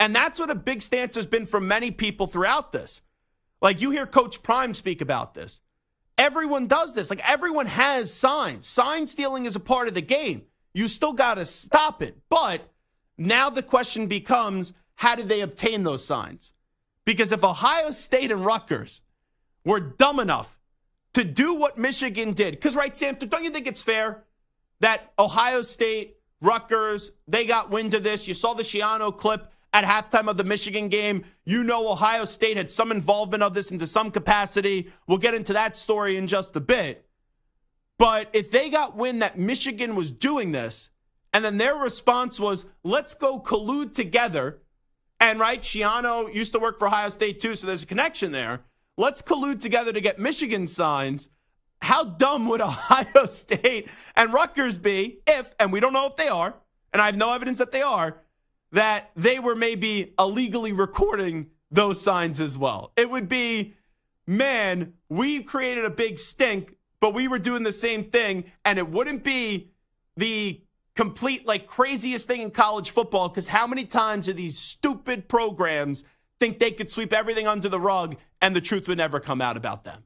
And that's what a big stance has been from many people throughout this. Like, you hear Coach Prime speak about this. Everyone does this. Like, everyone has signs. Sign stealing is a part of the game. You still got to stop it. But now the question becomes, how did they obtain those signs? Because if Ohio State and Rutgers were dumb enough to do what Michigan did, because, right, Sam, don't you think it's fair that Ohio State, Rutgers, they got wind of this? You saw the Schiano clip at halftime of the Michigan game. You know Ohio State had some involvement of this into some capacity. We'll get into that story in just a bit. But if they got wind that Michigan was doing this, and then their response was, let's go collude together, and right, Schiano used to work for Ohio State too, so there's a connection there. Let's collude together to get Michigan signs. How dumb would Ohio State and Rutgers be if, and we don't know if they are, and I have no evidence that they are, that they were maybe illegally recording those signs as well? It would be, man, we created a big stink, but we were doing the same thing, and it wouldn't be the complete, like, craziest thing in college football, because how many times do these stupid programs think they could sweep everything under the rug and the truth would never come out about them?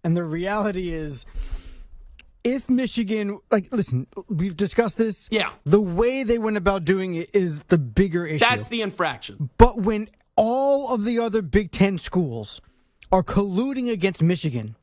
And the reality is, if Michigan, like, listen, we've discussed this. Yeah. The way they went about doing it is the bigger issue. That's the infraction. But when all of the other Big Ten schools are colluding against Michigan,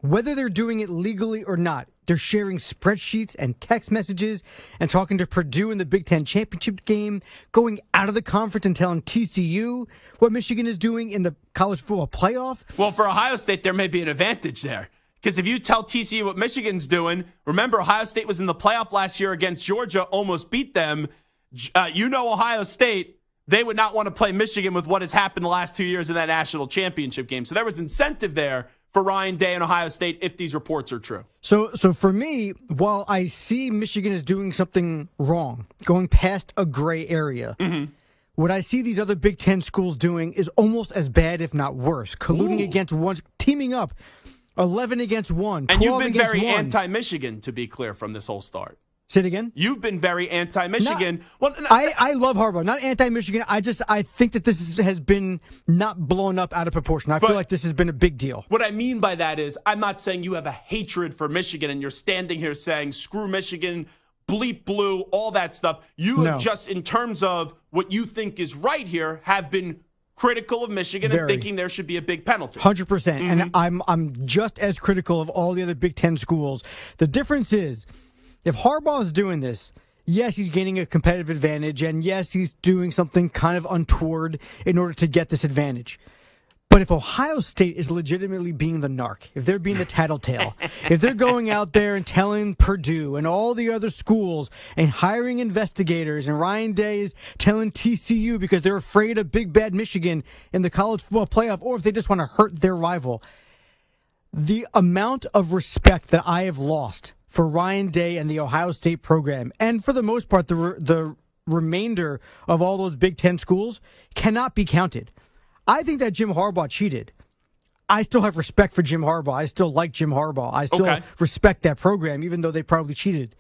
whether they're doing it legally or not, they're sharing spreadsheets and text messages and talking to Purdue in the Big Ten championship game, going out of the conference and telling TCU what Michigan is doing in the college football playoff. Well, for Ohio State, there may be an advantage there. Because if you tell TCU what Michigan's doing, remember Ohio State was in the playoff last year against Georgia, almost beat them. Ohio State, they would not want to play Michigan with what has happened the last 2 years in that national championship game. So there was incentive there for Ryan Day and Ohio State if these reports are true. So for me, while I see Michigan is doing something wrong, going past a gray area, what I see these other Big Ten schools doing is almost as bad, if not worse. Colluding against one, teaming up, 11 against 1, 12 and you've been very 1. anti-Michigan, to be clear, from this whole start. Say it again? You've been very anti-Michigan. I love Harbaugh, not anti-Michigan. I think that this has been not blown up out of proportion. I feel like this has been a big deal. What I mean by that is, I'm not saying you have a hatred for Michigan and you're standing here saying, screw Michigan, bleep blue, all that stuff. You have just, in terms of what you think is right here, have been critical of Michigan and thinking there should be a big penalty. 100%. And I'm just as critical of all the other Big Ten schools. The difference is, if Harbaugh is doing this, yes, he's gaining a competitive advantage, and yes, he's doing something kind of untoward in order to get this advantage. But if Ohio State is legitimately being the narc, if they're being the tattletale, if they're going out there and telling Purdue and all the other schools and hiring investigators, and Ryan Day is telling TCU because they're afraid of big bad Michigan in the college football playoff, or if they just want to hurt their rival, the amount of respect that I have lost for Ryan Day and the Ohio State program, and for the most part, the remainder of all those Big Ten schools, cannot be counted. I think that Jim Harbaugh cheated. I still have respect for Jim Harbaugh. I still like Jim Harbaugh. I still respect that program, even though they probably cheated.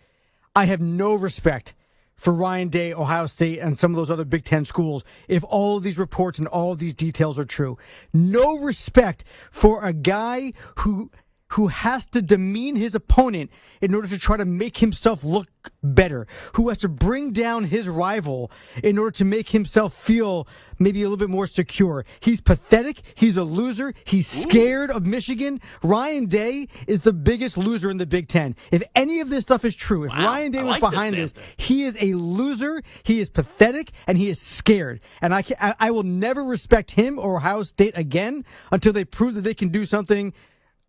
I have no respect for Ryan Day, Ohio State, and some of those other Big Ten schools if all of these reports and all of these details are true. No respect for a guy who has to demean his opponent in order to try to make himself look better, who has to bring down his rival in order to make himself feel maybe a little bit more secure. He's pathetic. He's a loser. He's scared of Michigan. Ryan Day is the biggest loser in the Big Ten. If any of this stuff is true, if Ryan Day was behind this, he is a loser, he is pathetic, and he is scared. And I will never respect him or Ohio State again until they prove that they can do something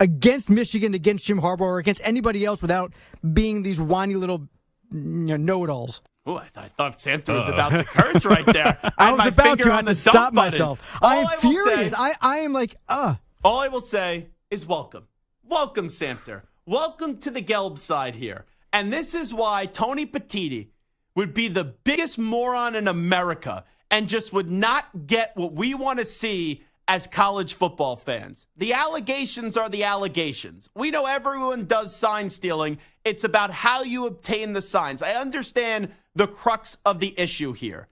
against Michigan, against Jim Harbaugh, or against anybody else without being these whiny little know-it-alls. Oh, I thought Santa was about to curse right there. I was about to have to stop myself. I am furious. I am like, All I will say is welcome. Welcome, Santa. Welcome to the Gelb side here. And this is why Tony Petitti would be the biggest moron in America and just would not get what we want to see as college football fans. The allegations are the allegations. We know everyone does sign stealing. It's about how you obtain the signs. I understand the crux of the issue here.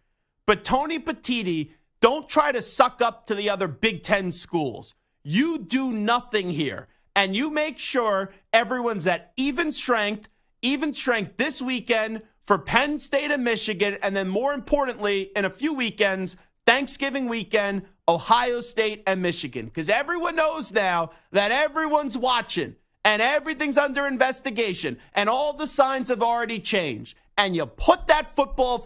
But Tony Petitti, don't try to suck up to the other Big Ten schools. You do nothing here. And you make sure everyone's at even strength this weekend for Penn State and Michigan. And then more importantly, in a few weekends, Thanksgiving weekend, Ohio State and Michigan. Because everyone knows now that everyone's watching and everything's under investigation and all the signs have already changed. And you put that football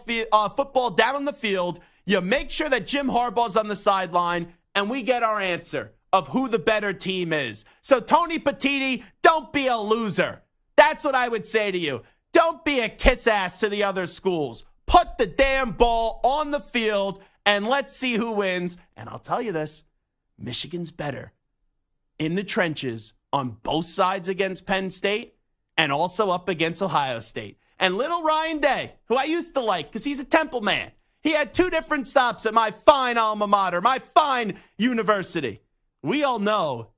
down on the field, you make sure that Jim Harbaugh's on the sideline, and we get our answer of who the better team is. So Tony Petitti, don't be a loser. That's what I would say to you. Don't be a kiss ass to the other schools. Put the damn ball on the field and let's see who wins. And I'll tell you this, Michigan's better in the trenches on both sides against Penn State and also up against Ohio State. And little Ryan Day, who I used to like because he's a Temple man, he had 2 different stops at my fine alma mater, my fine university. We all know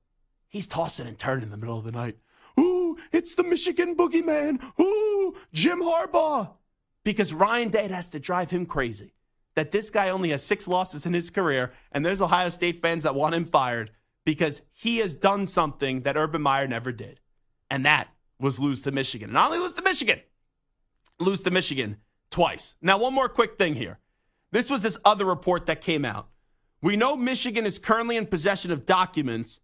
he's tossing and turning in the middle of the night. Ooh, it's the Michigan boogeyman. Ooh, Jim Harbaugh. Because Ryan Day has to drive him crazy that this guy only has 6 losses in his career, and there's Ohio State fans that want him fired because he has done something that Urban Meyer never did, and that was lose to Michigan. And not only lose to Michigan twice. Now, one more quick thing here. This was this other report that came out. We know Michigan is currently in possession of documents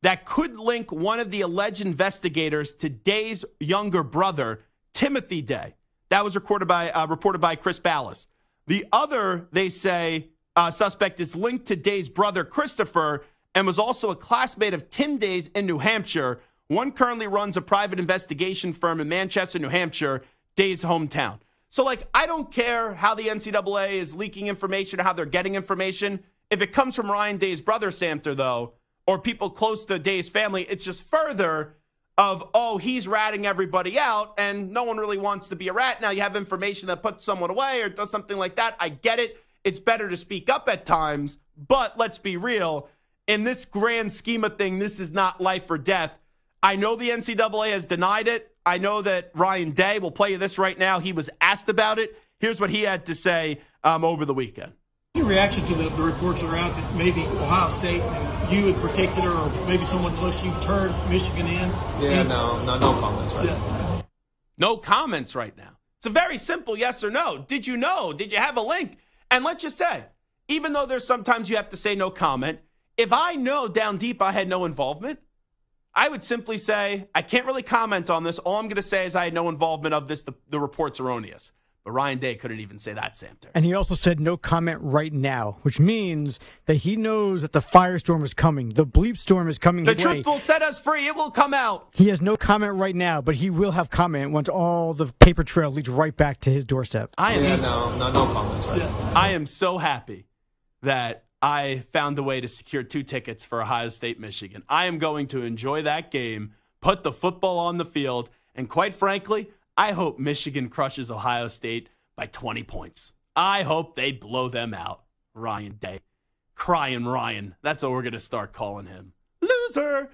that could link one of the alleged investigators to Day's younger brother, Timothy Day. That was reported by Chris Ballas. The other, they say, suspect is linked to Day's brother, Christopher, and was also a classmate of Tim Day's in New Hampshire. One currently runs a private investigation firm in Manchester, New Hampshire, Day's hometown. So, I don't care how the NCAA is leaking information or how they're getting information. If it comes from Ryan Day's brother, Samter, though, or people close to Day's family, it's just further of, he's ratting everybody out, and no one really wants to be a rat. Now, you have information that puts someone away or does something like that. I get it. It's better to speak up at times, but let's be real. In this grand scheme of thing, this is not life or death. I know the NCAA has denied it. I know that Ryan Day, will play you this right now. He was asked about it. Here's what he had to say over the weekend. Your reaction to the reports that are out that maybe Ohio State, and you in particular, or maybe someone close to you, turned Michigan in? Yeah, no comments right now. No comments right now. It's a very simple yes or no. Did you know? Did you have a link? And let's just say, even though there's sometimes you have to say no comment, if I know down deep I had no involvement, I would simply say, I can't really comment on this. All I'm going to say is I had no involvement of this. The report's erroneous. But Ryan Day couldn't even say that, Samter. And he also said no comment right now, which means that he knows that the firestorm is coming. The bleep storm is coming his way. The truth will set us free. It will come out. He has no comment right now, but he will have comment once all the paper trail leads right back to his doorstep. No comments right now. I am so happy that I found a way to secure 2 tickets for Ohio State, Michigan. I am going to enjoy that game, put the football on the field, and quite frankly, I hope Michigan crushes Ohio State by 20 points. I hope they blow them out. Ryan Day. Crying Ryan. That's what we're going to start calling him. Loser.